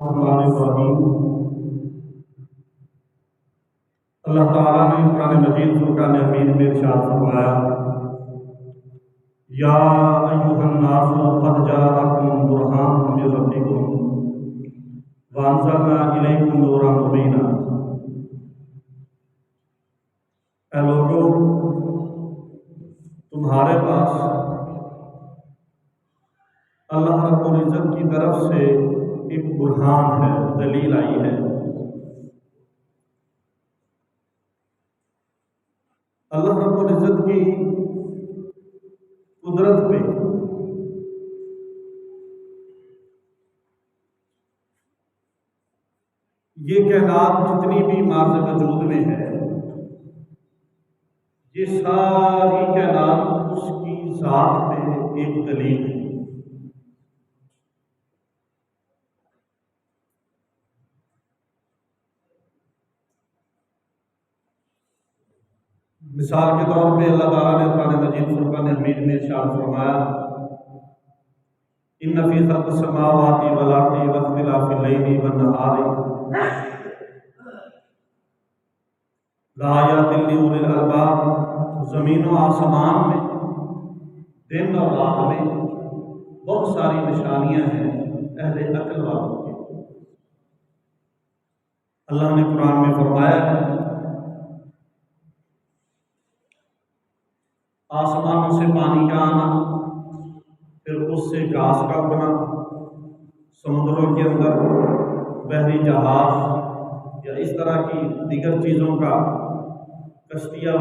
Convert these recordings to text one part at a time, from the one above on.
الرحمن الرحیم۔ اللہ تعالیٰ نے قرآن مجید فرقان حمید میں ارشاد فرمایا، یا ایھا الناس قد جاءکم برہان من ربکم وانزلنا الیکم نورا مبینا۔ اے لوگو، تمہارے پاس اللہ رب العزت کی طرف سے ایک برہان ہے، دلیل آئی ہے۔ اللہ رب العزت کی قدرت پہ یہ کائنات جتنی بھی مارز وجود میں ہے، یہ ساری کائنات اس کی ذات پہ ایک دلیل ہے۔ مثال کے طور پہ اللہ تعالیٰ نے قرآن مجید فرقان حمید میں ارشاد فرمایا، ان فی خلق السماوات والارض واختلاف اللیل والنہار لآیات لأولی الالباب۔ زمین و آسمان میں دن اور رات میں بہت ساری نشانیاں ہیں اہل عقل والوں کی۔ اللہ نے قرآن میں فرمایا ہے، آسمانوں سے پانی کا آنا، پھر اس سے گھاس کا اگنا، سمندروں کے اندر بحری جہاز یا اس طرح کی دیگر چیزوں کا، کشتیاں،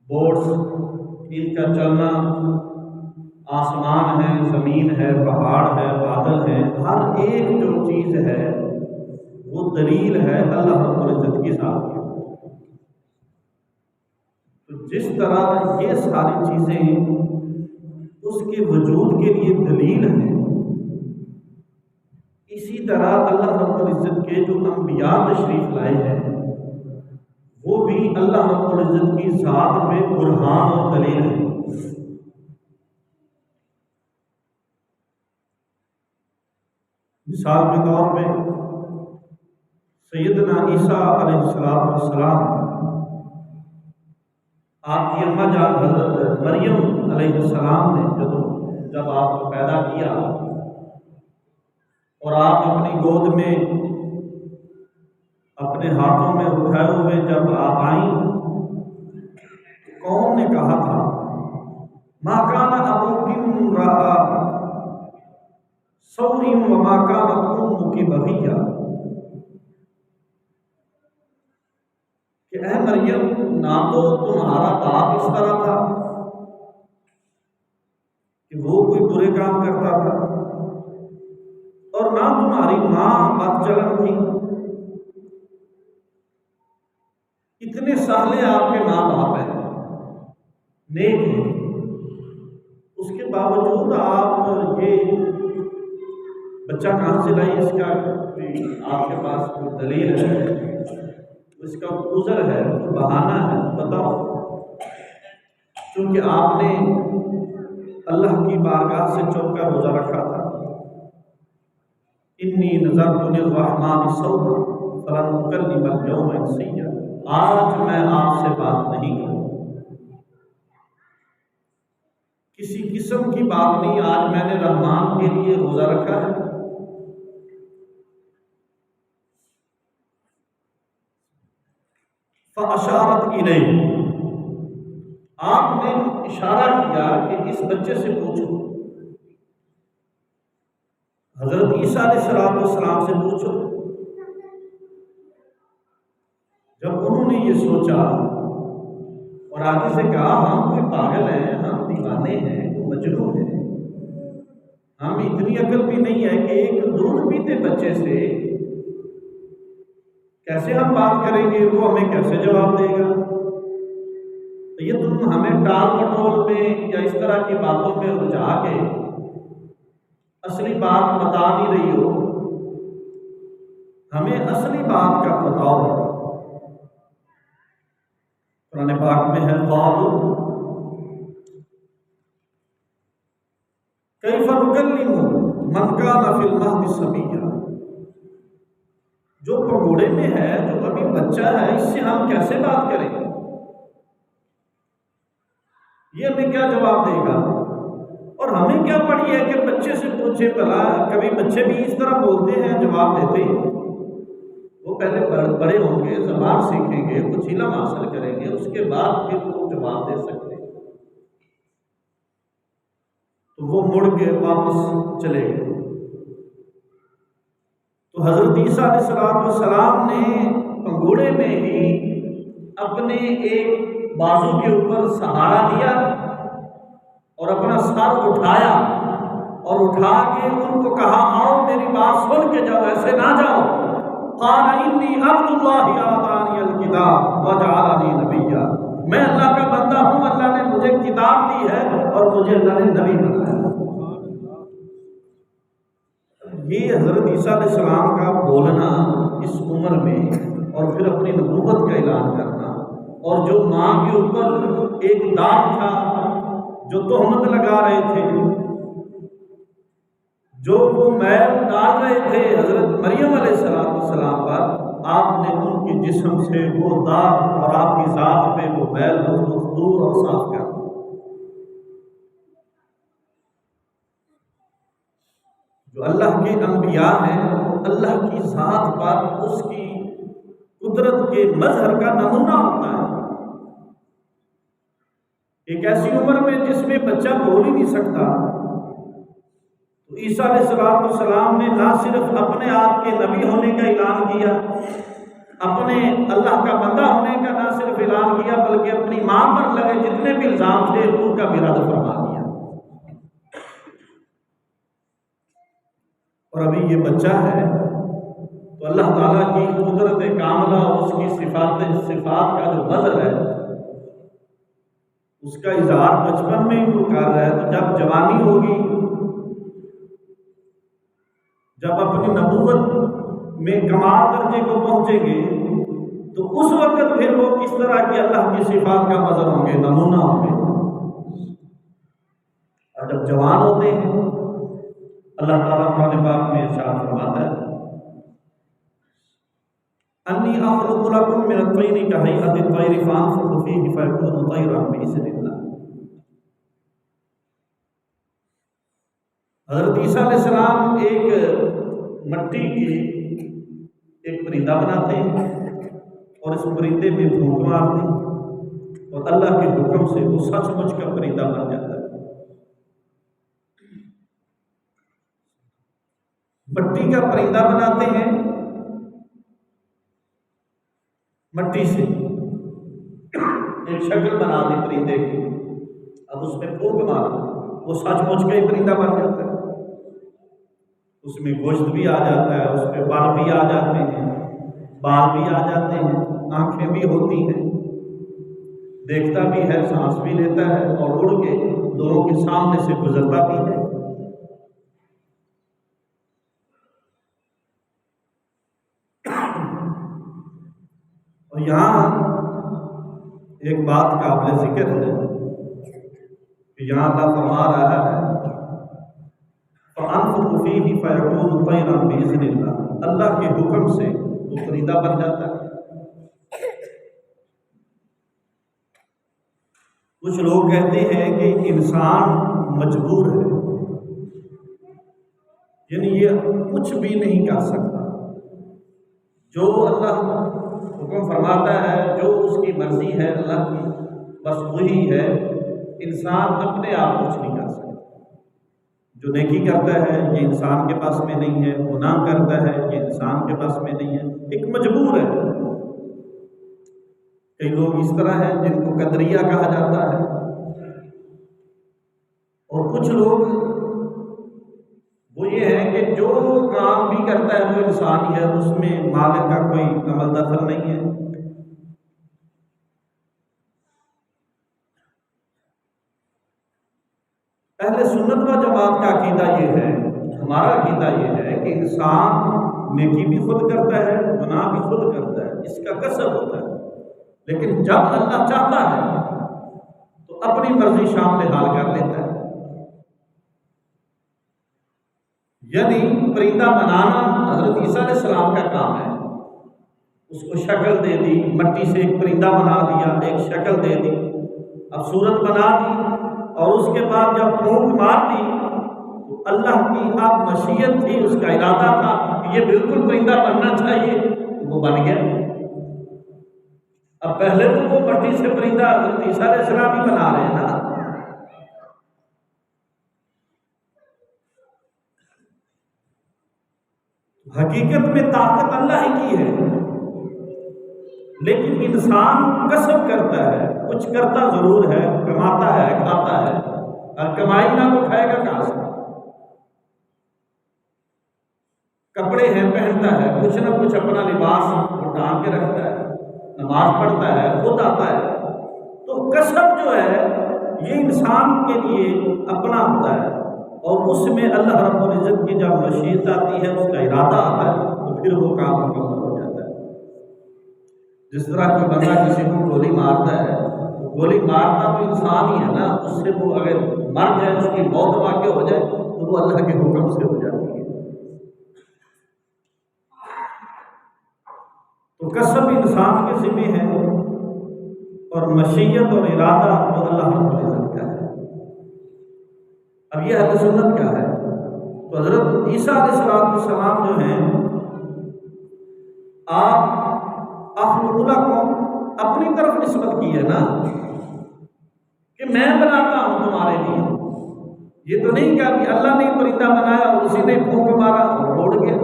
بوٹس، ان کا چلنا، آسمان ہے، زمین ہے، پہاڑ ہے، بادل ہے، ہر ایک جو چیز ہے وہ دلیل ہے اللہ رب العزت کی ذات کی۔ تو جس طرح یہ ساری چیزیں اس کے وجود کے لیے دلیل ہیں، اسی طرح اللہ رب العزت کے جو انبیاء تشریف لائے ہیں وہ بھی اللہ رب العزت کی ذات میں برہان اور دلیل ہے۔ مثال کے طور پہ سیدنا عیسیٰ علیہ السلام، آپ کی اماں جان حضرت مریم علیہ السلام نے جب آپ کو پیدا کیا اور آپ اپنی گود میں اپنے ہاتھوں میں اٹھائے ہوئے جب آپ آئیں، قوم نے کہا تھا، ما کان ابوک امرأ سوء وما کانت امک بغیہ، کہ اے مریم، نہ تو تمہارا باپ اس طرح تھا کہ وہ کوئی برے کام کرتا تھا، اور نہ تمہاری ماں بد چلن تھی۔ اتنے سالے آپ کے ماں باپ ہیں، نیک ہیں، اس کے باوجود آپ یہ بچہ کہاں سے لائی؟ اس کا آپ کے پاس کوئی دلیل ہے؟ اس کا عذر ہے، بہانہ ہے؟ بتاؤ۔ کیونکہ آپ نے اللہ کی بارگاہ سے چوک کا روزہ رکھا تھا، انی نذرت للرحمن صوما فلن اکلم اليوم انسیا، آج میں آپ سے بات نہیں کروں، کسی قسم کی بات نہیں، آج میں نے رحمان کے لیے روزہ رکھا ہے۔ فاشارت الیہ، آپ نے اشارہ کیا کہ اس بچے سے پوچھو، حضرت عیسیٰ علیہ السلام سے پوچھو۔ جب انہوں نے یہ سوچا اور آگے سے کہا، ہم کوئی پاگل ہیں، ہم دیوانے ہیں، کوئی مجنون ہیں، ہم اتنی عقل بھی نہیں ہے کہ ایک دودھ پیتے بچے سے کیسے ہم بات کریں گے، وہ ہمیں کیسے جواب دے گا؟ تو یہ تم ہمیں ٹال مٹول میں یا اس طرح کی باتوں میں الجھا کے اصلی بات بتا نہیں رہی ہو، ہمیں اصلی بات کا بتاؤ۔ قرآن پاک میں ہے، قالوا کیف نکلم من کان فی المہد صبیا، جو پگوڑے میں ہے، جو ابھی بچہ ہے، اس سے ہم کیسے بات کریں؟ یہ ہمیں کیا جواب دے گا؟ اور ہمیں کیا پڑی ہے کہ بچے سے پوچھے بھلا؟ کبھی بچے بھی اس طرح بولتے ہیں، جواب دیتے ہیں؟ وہ پہلے بڑے ہوں گے، زبان سیکھیں گے، کچھ علم حاصل کریں گے، اس کے بعد پھر وہ جواب دے سکتے ہیں۔ تو وہ مڑ کے واپس چلے گئے۔ تو حضرت عیسیٰ علیہ السلام نے پنگوڑے میں ہی اپنے ایک بازو کے اوپر سہارا دیا اور اپنا سر اٹھایا اور اٹھا کے ان کو کہا آؤ میری بات سن کے جاؤ، ایسے نہ جاؤ۔ قال انی عبد اللہ آتانی الکتاب وجعلنی نبیا، میں اللہ کا بندہ ہوں، اللہ نے مجھے کتاب دی ہے اور مجھے اللہ نے نبی بنایا۔ یہ حضرت عیسیٰ علیہ السلام کا بولنا اس عمر میں، اور پھر اپنی نبوت کا اعلان کرنا، اور جو ماں کے اوپر ایک داغ تھا، جو تہمت لگا رہے تھے، جو وہ میل ڈال رہے تھے حضرت مریم علیہ السلام پر، آپ نے ان کے جسم سے وہ داغ اور آپ کی ذات پہ وہ میل دور اور صاف کر دیا۔ جو اللہ کے انبیاء ہیں، اللہ کی ذات پر اس کی قدرت کے مظہر کا نمونہ ہوتا ہے۔ ایک ایسی عمر میں جس میں بچہ بول ہی نہیں سکتا، تو عیسیٰ علیہ السلام نے نہ صرف اپنے آپ کے نبی ہونے کا اعلان کیا، اپنے اللہ کا بندہ ہونے کا نہ صرف اعلان کیا، بلکہ اپنی ماں پر لگے جتنے بھی الزام تھے ان کا بھی رد فرما دیا۔ اور ابھی یہ بچہ ہے تو اللہ تعالیٰ کی قدرت کاملہ، اس کی صفات کا جو مظہر ہے، اس کا اظہار بچپن میں ہی وہ کر رہا ہے۔ تو جب جوانی ہوگی، جب اپنی نبوت میں کمال درجے کو پہنچیں گے، تو اس وقت پھر وہ کس طرح کی اللہ کی صفات کا مظہر ہوں گے، نمونہ ہوں گے۔ اور جب جوان ہوتے ہیں، اللہ تعالیٰ قرآن پاک میں ارشاد فرماتا ہے انی اخلق لکم من الطین کہیئۃ الطیر فانفخ فیہ فیکون طیرا بإذن اللہ۔ حضرت عیسیٰ علیہ السلام ایک مٹی کی ایک پرندہ بناتے ہیں اور اس پرندے میں پھونک مارتے ہیں اور اللہ کے حکم سے وہ سچ مچ کا پرندہ بن جاتا ہے۔ مٹی کا پرندہ بناتے ہیں، مٹی سے ایک شکل بنا دی پرندے کی، اب اس میں پھونک مارو، وہ سچ مچ کا ہی پرندہ بن جاتا ہے۔ اس میں گوشت بھی آ جاتا ہے، اس پہ پر بھی آ جاتے ہیں، بال بھی آ جاتے ہیں، آنکھیں بھی ہوتی ہیں، دیکھتا بھی ہے، سانس بھی لیتا ہے، اور اڑ کے لوگوں کے سامنے سے گزرتا بھی ہے۔ اور یہاں ایک بات قابل ذکر ہے کہ یہاں اللہ فرما رہا ہے فَأَنفُخُ فِيهِ فَيَكُونُ طَيْرًا بِإِذْنِ اللَّهِ، اللہ کے حکم سے وہ پرندہ بن جاتا ہے۔ کچھ لوگ کہتے ہیں کہ انسان مجبور ہے، یعنی یہ کچھ بھی نہیں کر سکتا، جو اللہ حکم فرماتا ہے، جو اس کی مرضی ہے اللہ کی، بس وہی ہے۔ انسان اپنے آپ کچھ نہیں کر سکتا۔ جو نیکی کرتا ہے یہ انسان کے پاس میں نہیں ہے، گناہ کرتا ہے یہ انسان کے پاس میں نہیں ہے، ایک مجبور ہے۔ کئی لوگ اس طرح ہیں جن کو قدریہ کہا جاتا ہے، اور کچھ لوگ وہ یہ ہے کہ جو کام بھی کرتا ہے وہ انسان ہی ہے، اس میں مالک کا کوئی عمل دخل نہیں ہے۔ اہل سنت و جماعت کا عقیدہ یہ ہے، ہمارا عقیدہ یہ ہے کہ انسان نیکی بھی خود کرتا ہے، گناہ بھی خود کرتا ہے، اس کا کسب ہوتا ہے، لیکن جب اللہ چاہتا ہے تو اپنی مرضی شامل حال کر لیتا ہے۔ یعنی پرندہ بنانا حضرت عیسیٰ علیہ السلام کا کام ہے. اس کو شکل دے دی، مٹی سے ایک پرندہ بنا دیا، ایک شکل دے دی، اب صورت بنا دی، اور اس کے بعد جب پھونک مار دی تو اللہ کی اب مشیت تھی، اس کا ارادہ تھا کہ یہ بالکل پرندہ بننا چاہیے، وہ بن گیا. اب پہلے تو وہ مٹی سے پرندہ حضرت عیسیٰ علیہ السلام ہی بنا رہے ہیں نا. حقیقت میں طاقت اللہ ہی کی ہے، لیکن انسان کسب کرتا ہے، کچھ کرتا ضرور ہے، کماتا ہے، کھاتا ہے، اور کمائی نہ تو کھائے گا کہاں سے؟ کپڑے ہیں پہنتا ہے، کچھ نہ کچھ اپنا لباس وہ ڈال کے رکھتا ہے، نماز پڑھتا ہے، خود آتا ہے. تو کسب جو ہے یہ انسان کے لیے اپنا ہوتا ہے، اور اس میں اللہ رب العزت کی جب مشیت آتی ہے، اس کا ارادہ آتا ہے، تو پھر وہ کام مکمل ہو جاتا ہے. جس طرح کوئی بندہ کسی کو گولی مارتا ہے، گولی مارتا تو انسان ہی ہے نا، اس سے وہ اگر مر جائے، اس کی موت واقع ہو جائے تو وہ اللہ کے حکم سے ہو جاتی ہے. تو کسب انسان کے ذمہ ہے، اور مشیت اور ارادہ وہ اللہ رب العزت کا ہے. اب یہ اہل سنت کیا ہے؟ تو حضرت عیسیٰ علیہ السلام جو ہیں، آپ اللہ کو اپنی طرف نسبت کی ہے نا، کہ میں بناتا ہوں تمہارے لیے. یہ تو نہیں کہا کہ اللہ نے پرندہ بنایا اور اسی نے پھونک مارا اور اڑ گیا.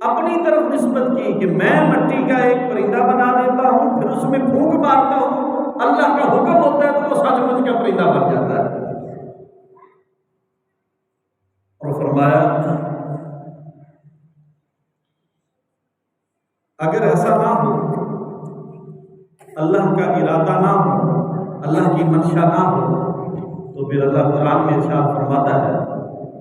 اپنی طرف نسبت کی کہ میں مٹی کا ایک پرندہ بنا دیتا ہوں، پھر اس میں پھونک مارتا ہوں، اللہ کا حکم ہوتا ہے تو وہ سچ مچ کا پرندہ بن جاتا ہے. اور فرمایا اگر ایسا نہ ہو، اللہ کا ارادہ نہ ہو، اللہ کی منشا نہ ہو، تو پھر اللہ قرآن میں ارشاد فرماتا ہے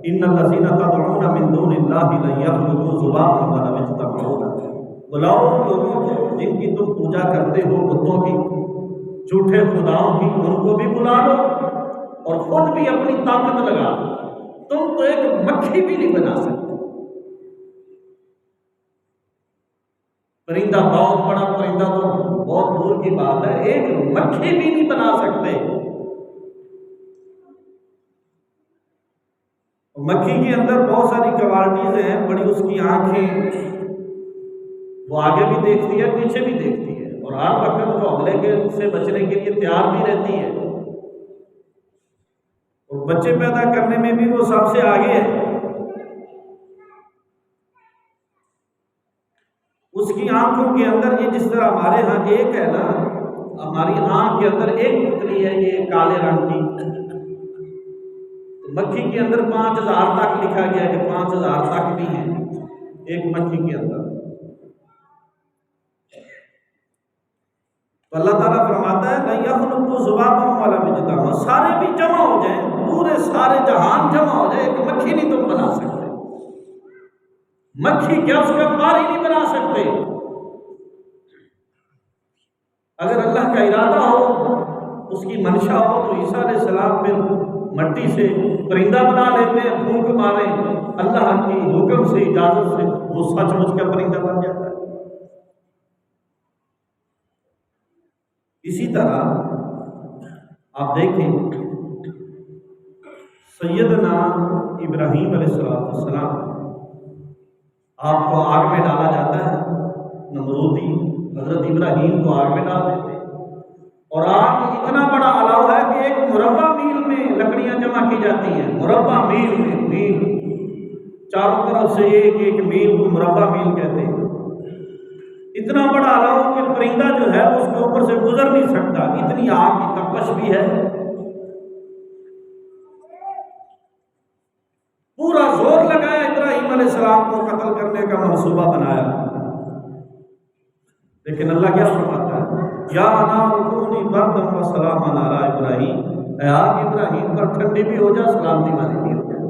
ان الذین تدعون من دون اللہ لن یخلقوا ذبابا ولو اجتمعوا لہ. بلاؤ لوگوں کو جن کی تم پوجا کرتے ہو، بتوں کی، جھوٹے خداؤں کی، ان کو بھی بلا لو اور خود بھی اپنی طاقت لگا لو. تم تو ایک مکھی بھی نہیں بنا سکتے. پرندہ بہت بڑا پرندہ تو بہت دور کی بات ہے، ایک مکھی بھی نہیں بنا سکتے. مکھی کے اندر بہت ساری کوالٹیز ہیں، بڑی اس کی آنکھیں، وہ آگے بھی دیکھتی ہے، پیچھے بھی دیکھتی ہے، اور ہر وقت وہ حملے کے سے بچنے کے لیے تیار بھی رہتی ہے، اور بچے پیدا کرنے میں بھی وہ سب سے آگے ہے. اس کی آنکھوں کے اندر یہ جس طرح ہمارے ہاں ایک ہے نا، ہماری آنکھ کے اندر ایک پتلی ہے یہ کالے رنگ کی، مکھی کے اندر 5000 تک لکھا گیا کہ 5000 تک بھی ہیں ایک مکھی کے اندر. تو اللہ تعالیٰ فرماتا ہے نہیں یخلقوا ذبابا ولو اجتمعوا، سارے بھی جمع ہو جائیں، پورے سارے جہان جمع ہو جائے، ایک مکھی نہیں تم بنا سکتے. مکھی کیا اس کا پار ہی نہیں بنا سکتے. اگر اللہ کا ارادہ ہو، اس کی منشا ہو، تو عیسیٰ علیہ السلام پھر مٹی سے پرندہ بنا لیتے ہیں، پھونک ماریں، اللہ کی حکم سے، اجازت سے وہ سچ مچ کا پرندہ بن جاتا ہے. اسی طرح آپ دیکھیں سیدنا ابراہیم علیہ السلام، آپ کو آگ میں ڈالا جاتا ہے، نمرودی حضرت ابراہیم کو آگ میں ڈال دیتے، اور آگ اتنا بڑا الاؤ ہے کہ ایک مربع میل میں لکڑیاں جمع کی جاتی ہیں. مربع میل میں، میل چاروں طرف سے ایک ایک میل کو مربع میل کہتے ہیں. اتنا بڑا الاؤ کہ پرندہ جو ہے اس کے اوپر سے گزر نہیں سکتا، اتنی آگ کی تپش بھی ہے. پورا زور لگایا ابراہیم علیہ السلام کو قتل کرنے کا منصوبہ بنایا، لیکن اللہ کیا فرماتا ہے یا نار کونی بردا وسلاما علی ابراہیم، اے آگ ابراہیم پر ٹھنڈی بھی ہو جا، سلامتی والی بھی ہو جائے.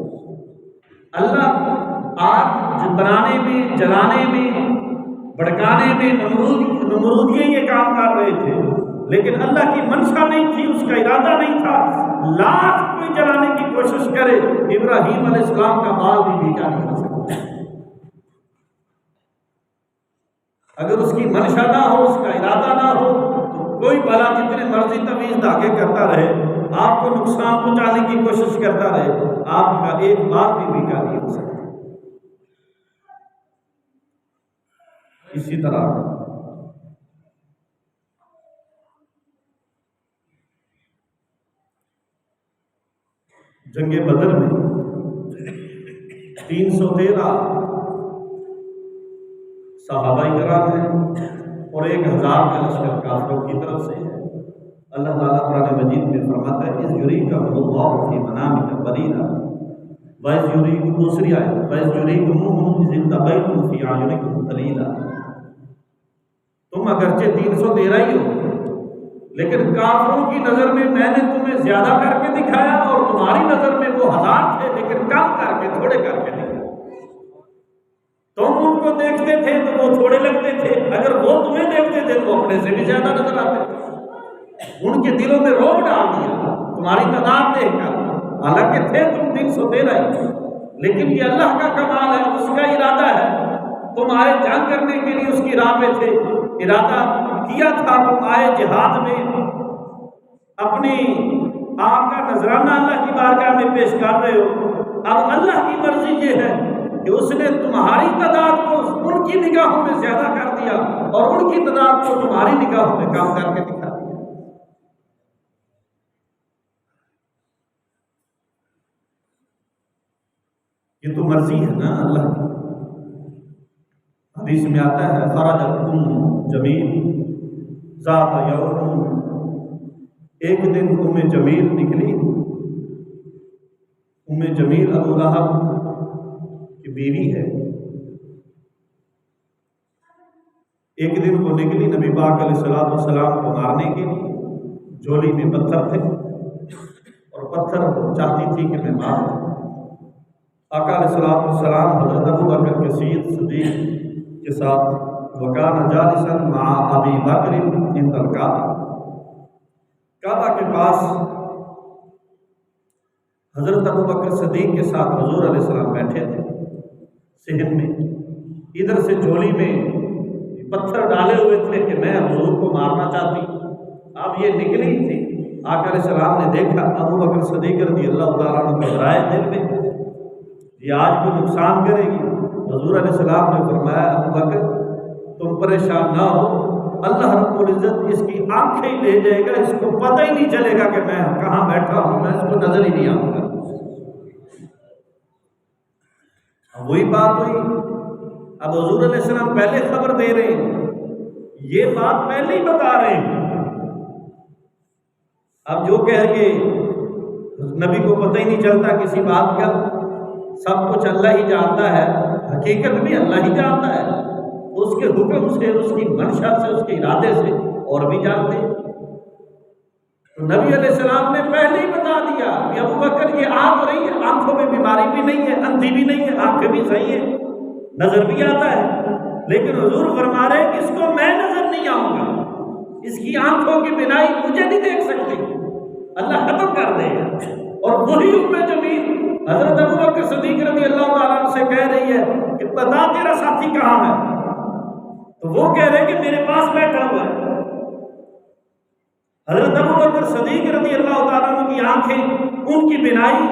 اللہ آگ بنانے میں، جلانے میں، بھڑکانے میں نمرودیے یہ کام کر رہے تھے، لیکن اللہ کی منشا نہیں تھی، اس کا ارادہ نہیں تھا لاکھ کوئی جلانے کی کوشش کرے، ابراہیم علیہ السلام کا بال بھی بیچا نہیں ہو سکتا۔ اگر اس کی منشا نہ ہو، اس کا ارادہ نہ ہو، تو کوئی بلا جتنے مرضی تویز دھاگے کرتا رہے، آپ کو نقصان پہنچانے کی کوشش کرتا رہے، آپ کا ایک بال بھی بیچا نہیں ہو سکتا۔ اسی طرح جنگ بدر میں 313 صحابہ کرام ہیں اور 1000 کا لشکر کافروں کی طرف سے ہے۔ اللہ تعالیٰ قرآن مجید میں فرماتا ہے اِذْ يُرِيكَهُمُ اللَّهُ فِي مَنَامِكَ قَلِيلًا وَإِذْ يُرِيكُمْ، دوسری آیت وَإِذْ يُرِيكُمُوهُمْ إِذِ الْتَقَيْتُمْ فِي أَعْيُنِكُمْ قَلِيلًا، تم اگرچہ 313 ہی ہو لیکن کافروں کی نظر میں نے تمہیں زیادہ کر کے دکھایا، اور تمہاری نظر میں وہ 1000 تھے لیکن کم کر کے، تھوڑے کر کے دکھایا۔ تم ان کو دیکھتے تھے تو وہ تھوڑے لگتے تھے، اگر وہ تمہیں دیکھتے تھے تو اپنے سے بھی زیادہ نظر آتے تھے۔ ان کے دلوں میں رعب ڈال دیا تمہاری تعداد دیکھ کر، حالانکہ تھے تم 313 ہی، لیکن یہ اللہ کا کمال ہے، اس کا ارادہ ہے۔ تم آئے جنگ کرنے کے لیے، اس کی راہ پہ تھے، ارادہ کیا تھا، تم آئے جہاد میں، اپنی آپ کا نذرانہ اللہ کی بارگاہ میں پیش کر رہے ہو۔ اب اللہ کی مرضی یہ ہے کہ اس نے تمہاری تعداد کو ان کی نگاہوں میں زیادہ کر دیا اور ان کی تعداد کو تمہاری نگاہوں میں کم کر کے دکھا دیا۔ یہ تو مرضی ہے نا اللہ کی۔ حدیث میں آتا ہے خرجت جمیل ذات یوم، ایک دن جمیل نکلی۔ جمیل ابو لہب کی بیوی ہے۔ ایک دن وہ نکلی نبی پاک علیہ السلام کو مارنے کے لیے، جھولی میں پتھر تھے اور پتھر چاہتی تھی کہ میں مار دوں۔ آقا علیہ السلام حضرت ابو بکر کے سید صدیق کے ساتھ وکان جالسا مع ابی بکر عند الکعبہ، کعبہ کے پاس حضرت ابو بکر صدیق کے ساتھ حضور علیہ السلام بیٹھے تھے صحن میں، ادھر سے جھولی میں پتھر ڈالے ہوئے تھے کہ میں حضور کو مارنا چاہتی۔ اب یہ نکلی تھی، آقا علیہ السلام نے دیکھا، ابو بکر صدیق رضی اللہ تعالیٰ عنہ گھبرائے دل میں، یہ آج کو نقصان کرے گی۔ حضور علیہ السلام نے فرمایا ابو بکر تم پریشان نہ ہو، اللہ رب العزت اس کی آنکھیں لے جائے گا، اس کو پتہ ہی نہیں چلے گا کہ میں کہاں بیٹھا ہوں، میں اس کو نظر ہی نہیں آؤں گا۔ وہی بات ہوئی، اب حضور علیہ السلام پہلے خبر دے رہے ہیں، یہ بات پہلے ہی بتا رہے ہیں۔ اب جو کہہ کہ نبی کو پتہ ہی نہیں چلتا کسی بات کا، سب کچھ اللہ ہی جانتا ہے، حقیقت بھی اللہ ہی جانتا ہے، اس کے حکم سے، اس کی منشا سے، اس کے ارادے سے اور بھی جانتے ہیں۔ تو نبی علیہ السلام نے پہلے ہی بتا دیا کہ ابو بکر یہ آ تو رہی ہے، آنکھوں میں بیماری بھی نہیں ہے، اندھی بھی نہیں ہے، آنکھیں بھی صحیح ہیں، نظر بھی آتا ہے، لیکن حضور فرما رہے ہیں کہ اس کو میں نظر نہیں آؤں گا، اس کی آنکھوں کی بینائی مجھے نہیں دیکھ سکتی، اللہ ختم کر دے گا۔ اور وہی جمیل حضرت ابو بکر صدیق رضی اللہ تعالیٰ عنہ سے کہہ رہی ہے کہ بتا تیرا ساتھی کہاں ہے؟ تو وہ کہہ رہے کہ میرے پاس بیٹھا ہوا ہے۔ حضرت ابو بکر صدیق رضی اللہ تعالیٰ عنہ کی آنکھیں، ان کی بینائی،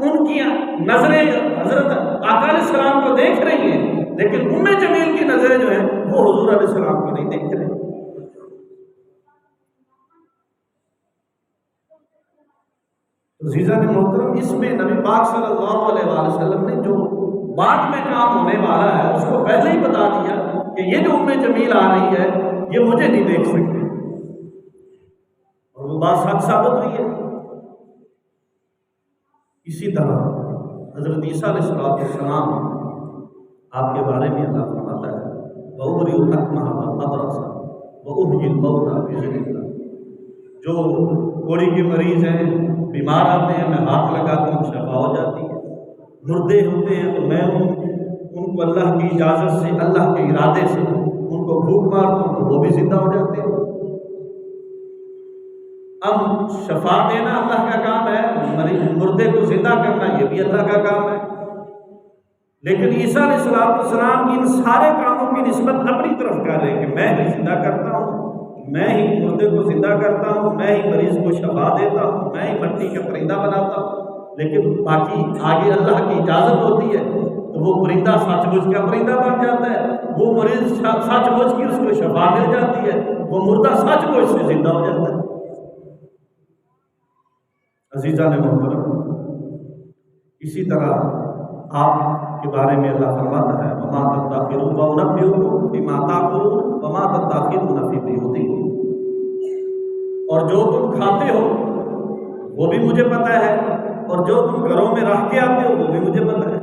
ان کی نظریں حضرت آقا علیہ السلام کو دیکھ رہی ہیں، لیکن جمیل کی نظریں جو ہیں وہ حضور علیہ السلام کو نہیں دیکھ رہے۔ عزیزان محترم، اس میں نبی پاک صلی اللہ علیہ وآلہ وسلم نے جو بعد میں کام ہونے والا ہے اس کو پہلے ہی بتا دیا کہ یہ جو جمیل آ رہی ہے یہ مجھے نہیں دیکھ سکتی، اور وہ بات سچ ثابت ہوئی ہے۔ اسی طرح حضرت عیسیٰ علیہ السلام آپ کے بارے میں اللہ فرماتا ہے وَأُبْرِئُ الْأَكْمَحَ وَالْأَبْرَصَ وَأُحْيِي الْمَوْتَىٰ بِإِذْنِ اللَّهِ، جو کوڑی کے مریض ہیں، بیمار آتے ہیں، میں ہاتھ لگاتا ہوں شفا ہو جاتی ہے، مردے ہوتے ہیں تو میں ان کو اللہ کی اجازت سے، اللہ کے ارادے سے ان کو پھونک مارتا ہوں تو وہ بھی زندہ ہو جاتے ہیں۔ اب شفا دینا اللہ کا کام ہے، مردے کو زندہ کرنا یہ بھی اللہ کا کام ہے، لیکن عیسیٰ علیہ السلام کی ان سارے کاموں کی نسبت اپنی طرف کر رہے ہیں کہ میں ہی زندہ کرتا ہوں، میں ہی مردے کو زندہ کرتا ہوں، میں ہی مریض کو شفا دیتا ہوں، میں ہی مٹی کا پرندہ بناتا ہوں، لیکن باقی آگے اللہ کی اجازت ہوتی ہے تو وہ پرندہ سچ مچ کا پرندہ بن جاتا ہے، وہ مریض سچ مچ کی اس کو شفا مل جاتی ہے، وہ مردہ سچ مچ سے زندہ ہو جاتا ہے۔ عزیزان محترم، اسی طرح آپ کے بارے میں اللہ فرماتا ہے وما تدخرون وانبئکم بما تاکلون وما تدخرون فی بیوتکم، اور جو تم کھاتے ہو وہ بھی مجھے پتہ ہے، اور جو تم گھروں میں رکھ کے آتے ہو وہ بھی مجھے پتہ ہے۔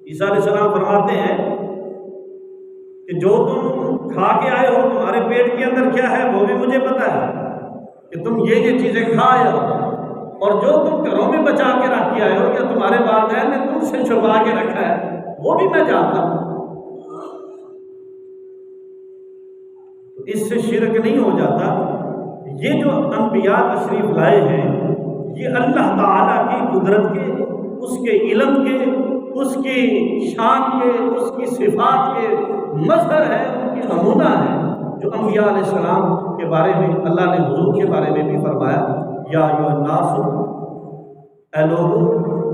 عیسیٰ علیہ السلام فرماتے ہیں کہ جو تم کھا کے آئے ہو تمہارے پیٹ کے اندر کیا ہے وہ بھی مجھے پتہ ہے کہ تم یہ چیزیں کھا آئے ہو، اور جو تم گھروں میں بچا کے رکھ کے آئے ہو یا تمہارے والدین نے تم سے چھپا کے رکھا ہے وہ بھی میں جانتا ہوں۔ تو اس سے شرک نہیں ہو جاتا۔ یہ جو انبیاء تشریف لائے ہیں یہ اللہ تعالیٰ کی قدرت کے، اس کے علم کے، اس کی شان کے، اس کی صفات کے مظہر ہے، ان کی نمونہ ہے، جو انبیاء علیہ السلام کے بارے میں اللہ نے حضور کے بارے میں بھی فرمایا یا ایھا الناس، اے لوگو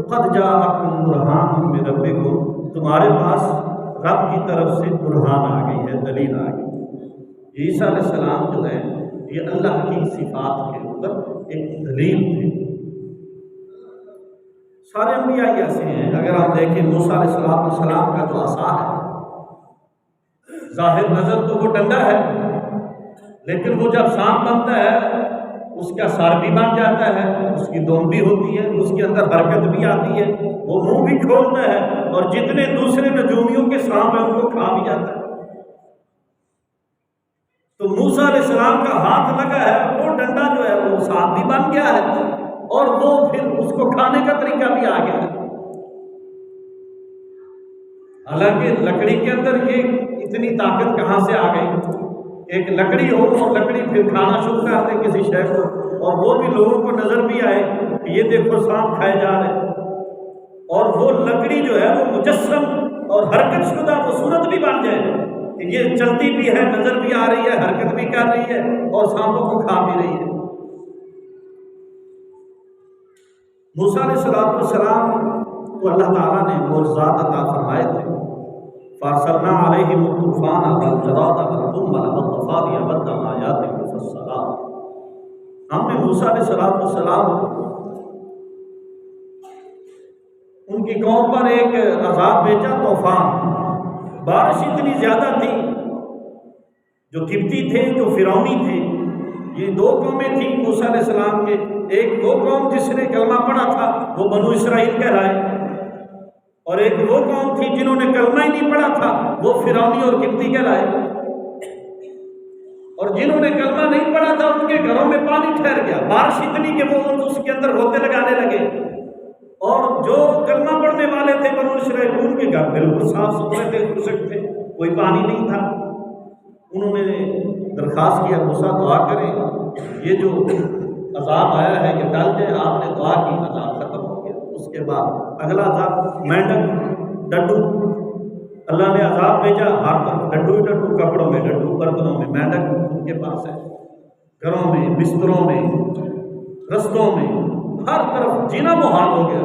قد جاءکم برہان من ربکم، تمہارے پاس رب کی طرف سے برہان آ گئی ہے، دلیل آ گئی۔ عیسیٰ علیہ السلام جو ہے یہ اللہ کی صفات کے اوپر ایک دلیل تھے۔ سارے انبیاء ایسے ہیں، اگر آپ دیکھیں موسیٰ علیہ السلام کا جو عصا ہے، ظاہر نظر تو وہ ڈنڈا ہے، لیکن وہ جب سانپ بنتا ہے اس کا سر بھی بن جاتا ہے، اس کی دم بھی ہوتی ہے، اس کے اندر حرکت بھی آتی ہے، وہ منہ بھی کھولتا ہے، اور جتنے دوسرے نجومیوں کے سانپ ہیں ان کو کھا بھی جاتا ہے۔ تو موسیٰ علیہ السلام کا ہاتھ لگا ہے، وہ ڈنڈا جو ہے وہ سانپ بھی بن گیا ہے، اور وہ پھر اس کو کھانے کا طریقہ بھی آ گیا ہے۔ حالانکہ لکڑی کے اندر یہ اتنی طاقت کہاں سے آ گئی؟ ایک لکڑی ہو اور لکڑی پھر کھانا شروع کر دے کسی شے کو، اور وہ بھی لوگوں کو نظر بھی آئے کہ یہ دیکھو سانپ کھائے جا رہے ہیں، اور وہ لکڑی جو ہے وہ مجسم اور حرکت شدہ وہ صورت بھی بن جائے کہ یہ چلتی بھی ہے، نظر بھی آ رہی ہے، حرکت بھی کر رہی ہے، اور سانپوں کو کھا بھی رہی ہے۔ موسیٰ علیہ السلام کو اللہ تعالیٰ نے معجزات عطا فرمائے تھے، فارسلنا علیہم الطوفان والجراد والقمل والضفادع والدم آیات مفصلات۔ ہم نے موسیٰ علیہ السلام ان کی قوم پر ایک عذاب بھیجا، طوفان، بارش اتنی زیادہ تھی، جو قبطی تھے، جو فرعونی تھے، یہ دو قومیں تھیں موسیٰ علیہ السلام کے، ایک وہ قوم جس نے کلمہ پڑھا تھا وہ بنو اسرائیل کہلائے، اور ایک وہ قوم تھی جنہوں نے کلمہ ہی نہیں پڑھا تھا وہ فرعونی اور قبطی کہلائے، اور جنہوں نے کلمہ نہیں پڑھا تھا ان کے گھروں میں پانی ٹھہر گیا، بارش اتنی کہ وہ اس کے اندر روتے لگانے لگے، اور جو کلمہ پڑھنے والے تھے بنو اسرائیل ان کے گھر بالکل صاف ستھرے تھے، خشک تھے، کوئی پانی نہیں تھا۔ انہوں نے درخواست کیا موسیٰ دعا کریں یہ جو عذاب آیا ہے یہ ٹل جائے، آپ نے دعا کی، عذاب ختم ہو گیا۔ اس کے بعد اگلا عذاب مینڈک، ڈڈو، اللہ نے عذاب بھیجا، ہر طرف ڈڈو ہی ڈڈو، کپڑوں میں ڈڈو، برتنوں میں مینڈک ان کے پاس ہے، گھروں میں، بستروں میں، رستوں میں، ہر طرف جینا محال ہو گیا۔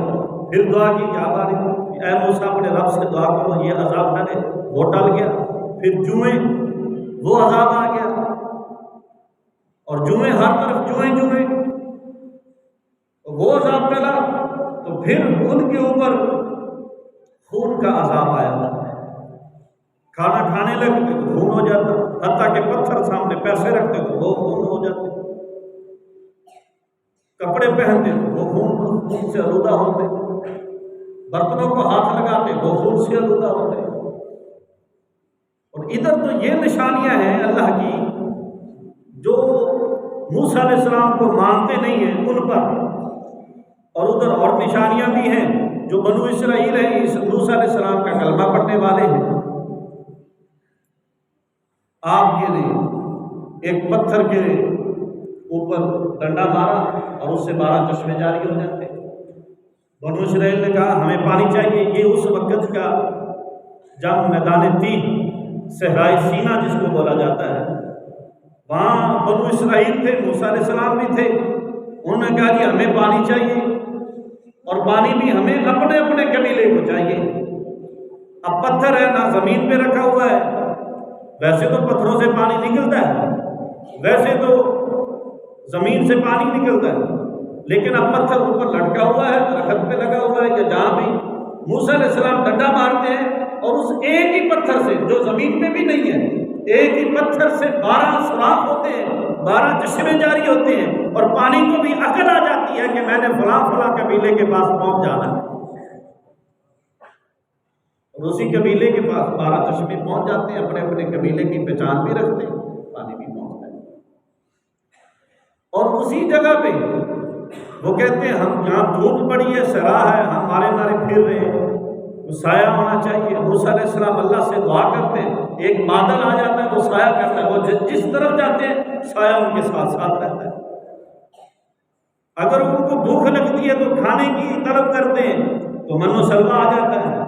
پھر دعا کی کیا باری، اے موسیٰ اپنے رب سے دعا کرو یہ عذاب نہ لے، وہ ٹل گیا۔ پھر جوئیں، وہ عذاب آ گیا، اور جوئیں ہر طرف جوئیں، وہ عذاب ٹلا، تو پھر ان کے اوپر خون کا عذاب آیا، کھانا کھانے لگتے تو خون ہو جاتا، حتیٰ کہ پتھر سامنے پیسے رکھتے تو وہ خون ہو جاتے، کپڑے پہنتے تو وہ خون سے آلودہ ہوتے، برتنوں کو ہاتھ لگاتے وہ خون سے آلودہ ہوتے۔ اور ادھر تو یہ نشانیاں ہیں اللہ کی جو موسیٰ علیہ السلام کو مانتے نہیں ہیں ان پر، اور ادھر اور نشانیاں بھی ہیں جو بنو اسرائیل ہیں، موسیٰ علیہ السلام کا کلمہ پڑھنے والے ہیں۔ آپ کے لیے ایک پتھر کے اوپر ڈنڈا مارا اور اس سے 12 چشمے جاری ہو جاتے۔ بنو اسرائیل نے کہا ہمیں پانی چاہیے۔ یہ اس وقت کا جب میدان تیہ، صحرائے سینا جس کو بولا جاتا ہے، وہاں بنو اسرائیل تھے، موسیٰ علیہ السلام بھی تھے۔ انہوں نے کہا کہ ہمیں پانی چاہیے، اور پانی بھی ہمیں اپنے اپنے قبیلے کو چاہیے۔ اب پتھر ہے، نہ زمین پہ رکھا ہوا ہے، ویسے تو پتھروں سے پانی نکلتا ہے، ویسے تو زمین سے پانی نکلتا ہے، لیکن اب پتھر اوپر لٹکا ہوا ہے، درخت پہ لگا ہوا ہے، یا جہاں بھی موسیٰ علیہ السلام ڈنڈا مارتے ہیں اور اس ایک ہی پتھر سے، جو زمین پہ بھی نہیں ہے، ایک ہی پتھر سے 12 سوراخ ہوتے ہیں، 12 چشمے جاری ہوتے ہیں، اور پانی کو بھی عقل آ جاتی ہے کہ میں نے فلاں فلاں قبیلے کے پاس پہنچ جانا ہے، اور اسی قبیلے کے پاس 12 چشمے پہنچ جاتے ہیں، اپنے اپنے قبیلے کی پہچان بھی رکھتے ہیں، پانی بھی پہنچتا ہے۔ اور اسی جگہ پہ وہ کہتے ہیں ہم یہاں دھوپ پڑی ہے، صحرا ہے، ہم مارے مارے پھر رہے ہیں، تو سایہ ہونا چاہیے۔ موسیٰ علیہ السلام اللہ سے دعا کرتے ہیں، ایک بادل آ جاتا ہے، وہ سایہ کرتا ہے، وہ جس طرف جاتے ہیں سایہ ان کے ساتھ ساتھ رہتا ہے۔ اگر ان کو بھوک لگتی ہے تو کھانے کی طلب کرتے ہیں تو من و سلوہ آ جاتا ہے۔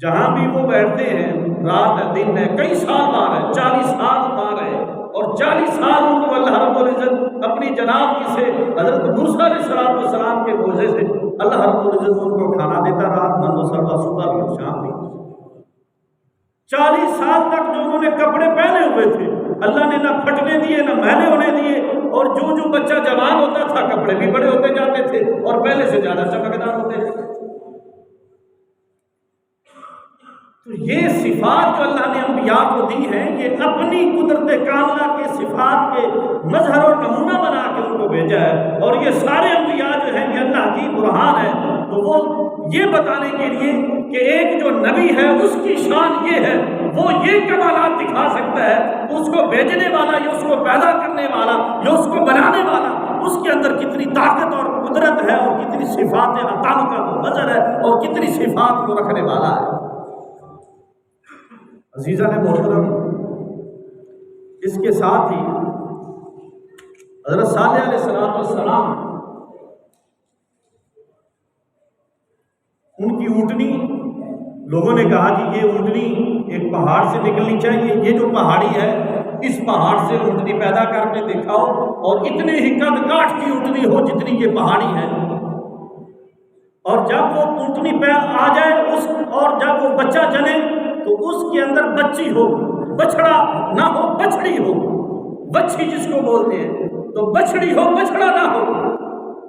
جہاں بھی وہ بیٹھتے ہیں، رات ہے دن ہے، کئی سال مار ہے، 40 سال مار ہے، اور 40 سال ان کو اللہ رب العزت اپنی جناب کی سے حضرت موسیٰ علیہ السلام کے معجزے سے اللہ رب العزت ان کو کھانا دیتا رہا، من و سلوہ صبح بھی اور شام بھی۔ 40 سال تک جو انہوں نے کپڑے پہنے ہوئے تھے اللہ نے نہ پھٹنے دیے نہ میلے ہونے دیے، اور جو بچہ جوان ہوتا تھا کپڑے بھی بڑے ہوتے جاتے تھے اور پہلے سے زیادہ چمکدار ہوتے تھے۔ تو یہ صفات جو اللہ نے انبیاء کو دی ہیں، یہ اپنی قدرت کاملہ کے صفات کے مظہر اور نمونہ بنا کے ان کو بھیجا ہے، اور یہ سارے انبیاء جو ہیں یہ اللہ کی برہان ہے۔ تو وہ یہ بتانے کے لیے کہ ایک جو نبی ہے اس کی شان یہ ہے، وہ یہ کمالات دکھا سکتا ہے، تو اس کو بھیجنے والا یا اس کو پیدا کرنے والا یا اس کو بنانے والا، اس کے اندر کتنی طاقت اور قدرت ہے، اور کتنی صفات عطا کا وہ مظہر ہے، اور کتنی صفات کو رکھنے والا ہے۔ عزیزان محترم، اس کے ساتھ ہی حضرت صالح علیہ السلام ان کی اونٹنی، لوگوں نے کہا کہ یہ اونٹنی ایک پہاڑ سے نکلنی چاہیے، یہ جو پہاڑی ہے اس پہاڑ سے اونٹنی پیدا کر کے دکھاؤ، اور اتنے ہی قد کاٹ کی اونٹنی ہو جتنی یہ پہاڑی ہے، اور جب وہ اونٹنی پہ آ جائے اور جب وہ بچہ جنے تو اس کے اندر بچی ہو، بچڑا نہ ہو، بچڑی ہو، بچی جس کو بولتے ہیں، تو بچڑی ہو، بچڑا نہ ہو،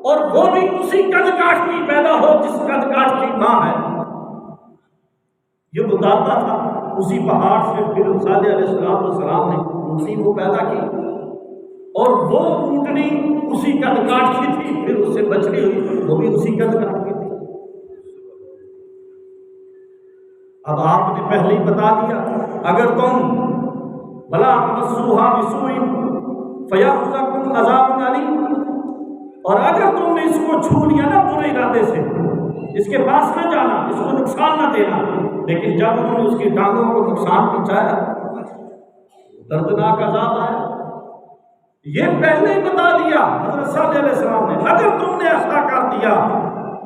اور وہ بھی اسی قد کاٹ کی پیدا ہو جس قد کاٹ کی ماں ہے۔ یہ مطالبہ تھا، اسی پہاڑ سے پھر صالح علیہ السلام نے اونٹنی کو پیدا کی، اور وہ اونٹنی اسی قد کاٹ کی تھی، پھر اس سے بچڑی ہوئی، وہ بھی اسی قد کاٹ کی تھی۔ اب آپ نے پہلے ہی بتا دیا، اگر تم بلا تمسوہا بسوء فیاخذکم عذاب علیم، اور اگر تم نے اس کو چھو لیا نا برے ارادے سے، اس کے پاس نہ جانا، اس کو نقصان نہ دینا، لیکن جب انہوں نے اس کی ٹانگوں کو نقصان پہنچایا دردناک عذاب آیا۔ یہ پہلے ہی بتا دیا حضرت صالح علیہ السلام نے، اگر تم نے ایسا کر دیا،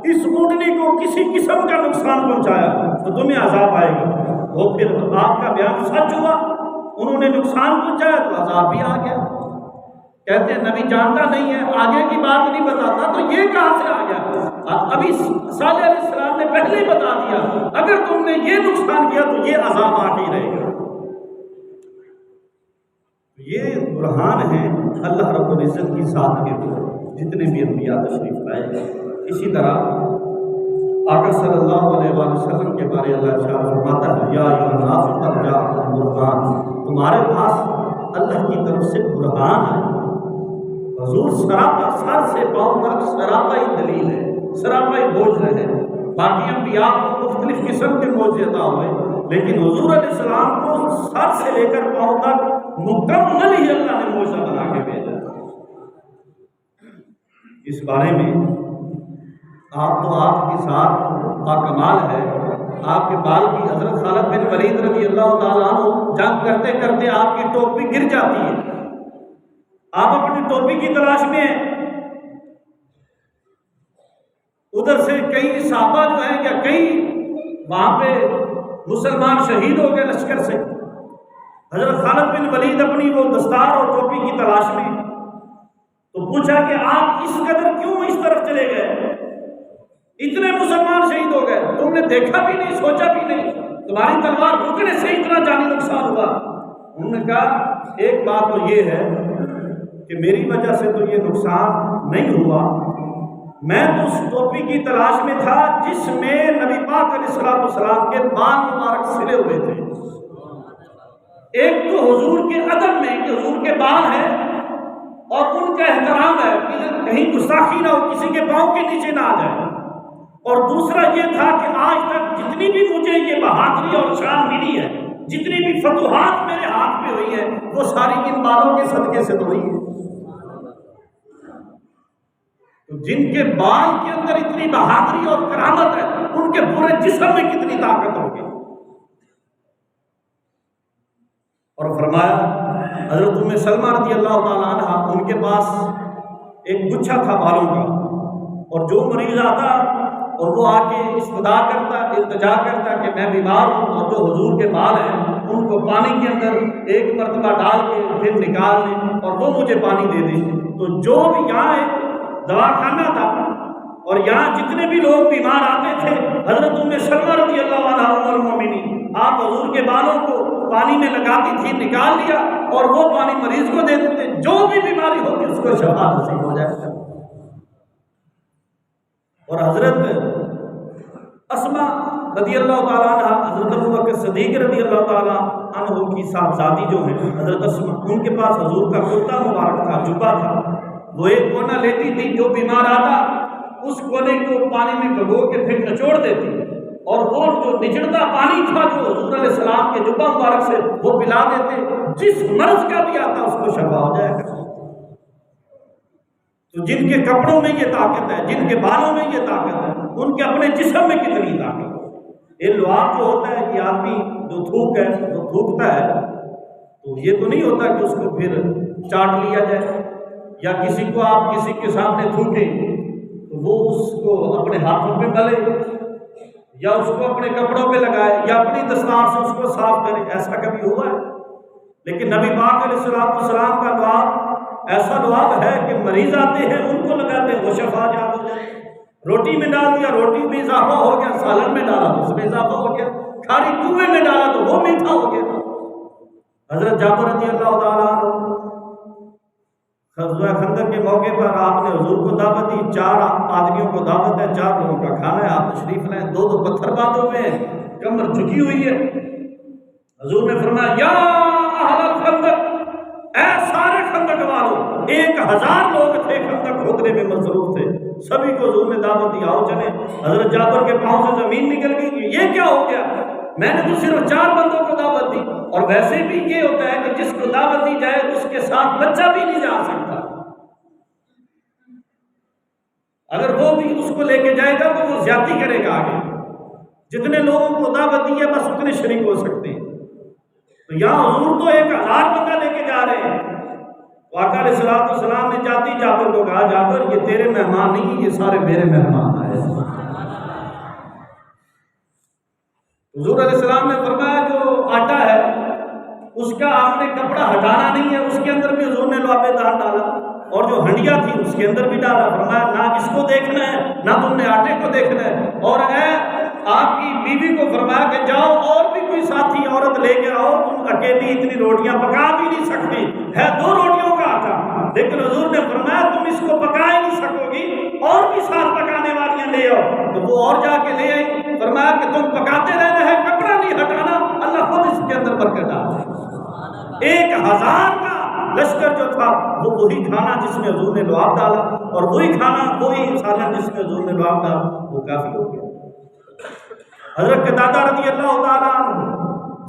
اس اونٹنی کو کسی قسم کا نقصان پہنچایا تو تمہیں عذاب آئے گا۔ وہ پھر آپ کا بیان سچ ہوا، انہوں نے نقصان پہنچایا تو عذاب بھی آ گیا۔ کہتے ہیں نبی جانتا نہیں ہے، آگے کی بات نہیں بتاتا، تو یہ کہاں سے آ گیا؟ ابھی صالح علیہ السلام نے پہلے ہی بتا دیا، اگر تم نے یہ نقصان کیا تو یہ عذاب آ کے رہے گا۔ یہ برہان ہے اللہ رب العزت کی ذات کے اوپر، جتنے بھی انبیاء تشریف لائے۔ اسی طرح آقا صلی اللہ علیہ وآلہ وسلم کے بارے اللہ ارشاد فرماتا ہے، یا ایھا الناس قد جاءکم برہان، تمہارے پاس اللہ کی طرف سے برہان ہے۔ حضور سراپا سر سے پاؤں تک سراپا ہی دلیل ہے، سراپا ہی معجزہ ہے۔ باقی انبیاء کو مختلف قسم کے معجزے عطا ہوئے، لیکن حضور علیہ السلام کو سر سے لے کر پاؤں تک مکمل ہی اللہ نے معجزہ بنا کے بھیجا۔ اس بارے میں آپ تو آپ کے ساتھ باکمال ہے، آپ کے بال کی حضرت خالد بن ولید رضی اللہ تعالیٰ عنہ جنگ کرتے کرتے آپ کی ٹوپی گر جاتی ہے، آپ اپنی ٹوپی کی تلاش میں ہیں، ادھر سے کئی صحابہ جو ہیں یا کئی وہاں پہ مسلمان شہید ہو گئے لشکر سے، حضرت خالد بن ولید اپنی وہ دستار اور ٹوپی کی تلاش میں، تو پوچھا کہ آپ اس قدر کیوں اس طرف چلے گئے، اتنے مسلمان شہید ہو گئے، تم نے دیکھا بھی نہیں، سوچا بھی نہیں، تمہاری تلوار رکنے سے اتنا جانی نقصان ہوا۔ انہوں نے کہا ایک بات تو یہ ہے کہ میری وجہ سے تو یہ نقصان نہیں ہوا، میں تو اس ٹوپی کی تلاش میں تھا جس میں نبی پاک علیہ السلام کے بال مبارک سلے ہوئے تھے۔ ایک تو حضور کے ادب میں کہ حضور کے بال ہیں اور ان کا احترام ہے کہ کہیں گستاخی نہ ہو، کسی کے پاؤں کے نیچے نہ آ جائے، اور دوسرا یہ تھا کہ آج تک جتنی بھی مجھے یہ بہادری اور شان ملی ہے، جتنی بھی فتوحات میرے ہاتھ میں ہوئی ہیں، وہ ساری ان بالوں کے صدقے سے تو ہوئی ہے۔ تو جن کے بال کے اندر اتنی بہادری اور کرامت ہے، ان کے پورے جسم میں کتنی طاقت ہوگی۔ اور فرمایا حضرت ام سلمہ رضی اللہ تعالیٰ عنہ، ان کے پاس ایک گچھا تھا بالوں کا، اور جو مریض آتا اور وہ آ کے استدعا کرتا، التجا کرتا کہ میں بیمار ہوں، اور جو حضور کے بال ہیں ان کو پانی کے اندر ایک مرتبہ ڈال کے پھر نکال لیں اور وہ مجھے پانی دے دیں، تو جو بھی یہاں ایک دواخانہ تھا اور یہاں جتنے بھی لوگ بیمار آتے تھے، حضرت ام سلمہ رضی اللہ عنہ ام المومنین آپ حضور کے بالوں کو پانی میں لگاتی تھی، نکال لیا اور وہ پانی مریض کو دے دیتے، جو بھی بیماری ہوتی اس کو شفا نصیب ہو جائے۔ اور حضرت اسماء رضی اللہ تعالیٰ عنہ، حضرت ابوبکر صدیق رضی اللہ تعالیٰ عنہ کی صاحبزادی جو ہیں حضرت اسماء، ان کے پاس حضور کا کرتا مبارک تھا، جبہ تھا، وہ ایک کونا لیتی تھی، جو بیمار آتا اس کونے کو پانی میں ڈبو کے پھر نچوڑ دیتی، اور وہ جو نچڑتا پانی تھا جو حضور علیہ السلام کے جبہ مبارک سے وہ پلا دیتے، جس مرض کا بھی آتا اس کو شفا ہو جائے گا۔ تو جن کے کپڑوں میں یہ طاقت ہے، جن کے بالوں میں یہ طاقت ہے، ان کے اپنے جسم میں کتنی طاقت ہے۔ یہ لعاب جو ہوتا ہے، یہ آدمی جو تھوک ہے، جو تھوکتا ہے، تو یہ تو نہیں ہوتا کہ اس کو پھر چاٹ لیا جائے، یا کسی کو آپ کسی کے سامنے تھوکیں تو وہ اس کو اپنے ہاتھوں پہ ملے، یا اس کو اپنے کپڑوں پہ لگائے، یا اپنی دستار سے اس کو صاف کرے، ایسا کبھی ہوا ہے؟ لیکن نبی پاک علیہ السلام کا لعاب ایسا لعاب ہے کہ مریض آتے ہیں ان کو لگاتے ہیں، وہ شفا جات ہو جائے۔ روٹی میں ڈال دیا، روٹی میں اضافہ ہو گیا، سالن میں ڈالا تو اس میں اضافہ ہو گیا، کھاری کنویں میں ڈالا تو وہ میٹھا ہو گیا۔ حضرت جابر رضی اللہ تعالیٰ عنہ غزوہ خندق کے موقع پر آپ نے حضور کو دعوت دی، 4 آدمیوں کو دعوت ہے، 4 لوگوں کا کھانا ہے، آپ تشریف لائیں، 2 پتھر باندھے ہوئے ہیں، کمر جھکی ہوئی ہے۔ حضور نے فرمایا یا اہل الخندق، اے سارے خندق والوں، 1000 لوگ تھے خندق کھودنے میں مصروف تھے، سبھی کو حضور نے دعوت دی، آؤ چلیں۔ حضرت جابر کے پاؤں سے زمین نکل گئی، یہ کیا ہو گیا؟ میں نے تو صرف 4 بندوں کو دعوت دی، اور ویسے بھی یہ ہوتا ہے کہ جس کو دعوت دی جائے اس کے ساتھ بچہ بھی نہیں جا سکتا، اگر وہ بھی اس کو لے کے جائے گا تو وہ زیادتی کرے گا آگے۔ جتنے لوگوں کو دعوت دی ہے بس اتنے شریک ہو سکتے ہیں، تو یہاں حضور تو 1000 بندہ لے کے جا رہے ہیں۔ آقا علیہ السلام نے جاتی جابر کو کہا، جابر یہ تیرے مہمان نہیں، یہ سارے میرے مہمان آئے۔ حضور علیہ السلام نے فرمایا جو آٹا ہے اس کا آپ نے کپڑا ہٹانا نہیں ہے، اس کے اندر بھی حضور نے لعاب دان ڈالا، اور جو ہنڈیا تھی اس کے اندر بھی ڈالا، فرمایا نہ اس کو دیکھنا ہے نہ تم نے آٹے کو دیکھنا ہے، اور اے آپ کی بیوی کو فرمایا کہ جاؤ اور بھی کوئی ساتھی عورت لے کے آؤ، تم اکیلی اتنی روٹیاں پکا بھی نہیں سکتی، ہے 2 روٹیوں کا آٹا، لیکن حضور نے فرمایا تم اس کو پکا ہی نہیں سکو گی، اور بھی ساتھ پکانے والیاں لے آؤ، تو وہ اور جا کے لے آئی، فرمایا کہ تم پکاتے رہنا ہے، کپڑا نہیں ہٹانا، اللہ خود اس کے اندر برکت ڈال دے۔ 1000 کا لشکر جو تھا وہ وہی کھانا جس میں حضور نے لعاب ڈالا، اور وہی کھانا وہی سالن جس میں حضور نے لعاب ڈالا، وہ کافی ہو گیا۔ حضرت قتادہ رضی اللہ تعالیٰ عنہ،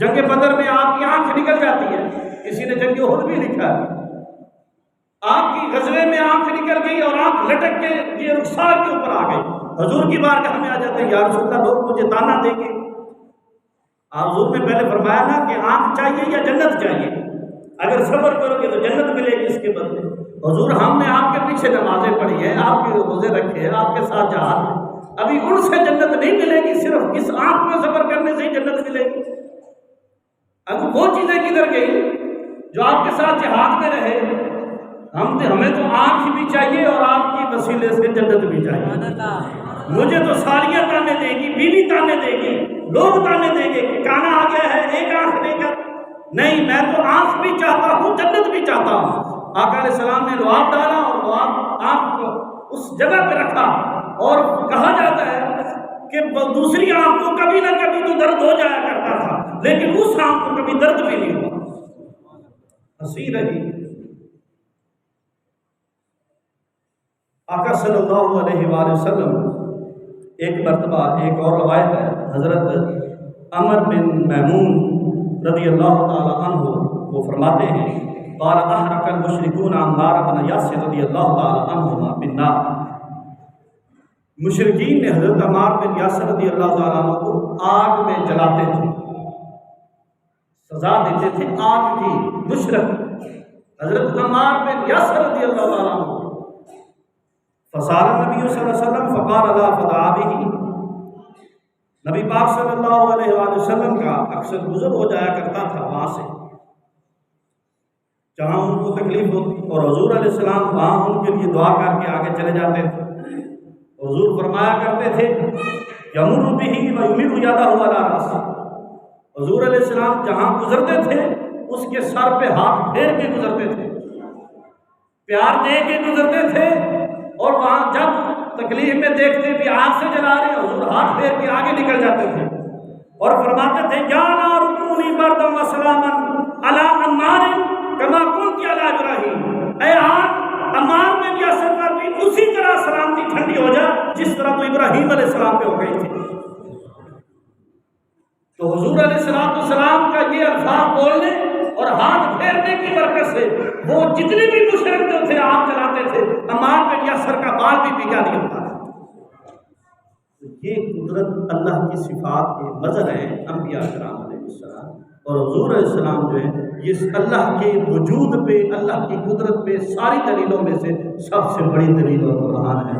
جنگ بدر میں آپ کی آنکھ نکل جاتی ہے، کسی نے جنگ احد بھی لکھا ہے، آپ کی غزوے میں آنکھ نکل گئی اور آنکھ لٹک کے یہ رخسار کے اوپر آ گئی، حضور کی بارگاہ میں آ جاتے ہیں، یا رسول اللہ لوگ مجھے تانا دیں گے۔ حضور نے پہلے فرمایا نا کہ آنکھ چاہیے یا جنت چاہیے؟ اگر صبر کرو گے تو جنت ملے گی اس کے بدلے۔ حضور ہم نے آپ کے پیچھے نمازیں پڑھی ہیں، آپ کے روزے رکھے ہیں، آپ کے ساتھ جہاد ہے، ابھی ان سے جنت نہیں ملے گی، صرف اس آنکھ میں صبر کرنے سے ہی جنت ملے گی۔ اب وہ چیزیں کدھر گئی جو آپ کے ساتھ جہاد میں رہے؟ ہمیں تو آنکھ بھی چاہیے اور آپ کی وسیلے سے جنت بھی چاہیے۔ مجھے تو سالیاں تانے دے گی، بیوی تانے دے گی، لوگ تانے دیں گے کہ کانا آ گیا ہے ایک آنکھ دے کر، نہیں، میں تو آنکھ بھی چاہتا ہوں، جنت بھی چاہتا ہوں۔ آقا علیہ السلام نے لعاب ڈالا اور لعاب آنکھ کو اس جگہ پہ رکھا، اور کہا جاتا ہے کہ دوسری آنکھ کو کبھی نہ کبھی تو درد ہو جایا کرتا تھا، لیکن اس آنکھ کو کبھی درد بھی نہیں ہوا، ہنسی رہی۔ آقا صلی اللہ علیہ وآلہ وسلم ایک مرتبہ، ایک اور روایت ہے، حضرت عمر بن میمون رضی اللہ تعالی عنہ وہ فرماتے ہیں قال احرق المشرکون عمار بن یاسر رضی اللہ تعالی عنہما بالنار، مشرکین نے حضرت عمار بن یاسر رضی اللہ تعالیٰ عنہ کو آگ میں جلاتے تھے، سزا دیتے تھے آگ کی۔ مشرک حضرت عمار بن یاسر رضی اللہ تعالیٰ عنہ، فصار النبی صلی اللہ علیہ وسلم فقال لا فدعا به، نبی پاک صلی اللہ علیہ وآلہ وسلم کا اکثر گزر ہو جایا کرتا تھا وہاں سے جہاں ان کو تکلیف ہوتی، اور حضور علیہ السلام وہاں ان کے لیے دعا کر کے آگے چلے جاتے تھے۔ حضور فرمایا کرتے تھے یمر به ویمر یدہ علی راسہ، حضور علیہ السلام جہاں گزرتے تھے اس کے سر پہ ہاتھ پھیر کے گزرتے تھے، پیار دے کے گزرتے تھے، اور وہاں جب تکلیف میں دیکھتے بھی آگ سے جلا رہے حضور ہاتھ پھیر کے آگے نکل جاتے تھے اور فرماتے تھے یا نار کونی بردا وسلاما علی عمار کما کنت علی ابراہیم، اے آگ عمار بن یاسر پر بھی اسی طرح سلامتی ٹھنڈی ہو جا جس طرح تو ابراہیم علیہ السلام پہ ہو گئی تھی۔ تو حضور علیہ السلام کا یہ الفاظ بولنے اور ہاتھ پھیرنے کی برکت سے وہ جتنے بھی مشرک جو تھے آگ جلاتے تھے، عمار بن یاسر کا بال بھی بھیگا دیا ہوتا تھا۔ یہ قدرت اللہ کی صفات کے مظہر ہیں انبیاء کرام علیہ السلام، اور حضور علیہ السلام جو ہے یہ اللہ کے وجود پہ، اللہ کی قدرت پہ ساری دلیلوں میں سے سب سے بڑی دلیل اور برہان ہے۔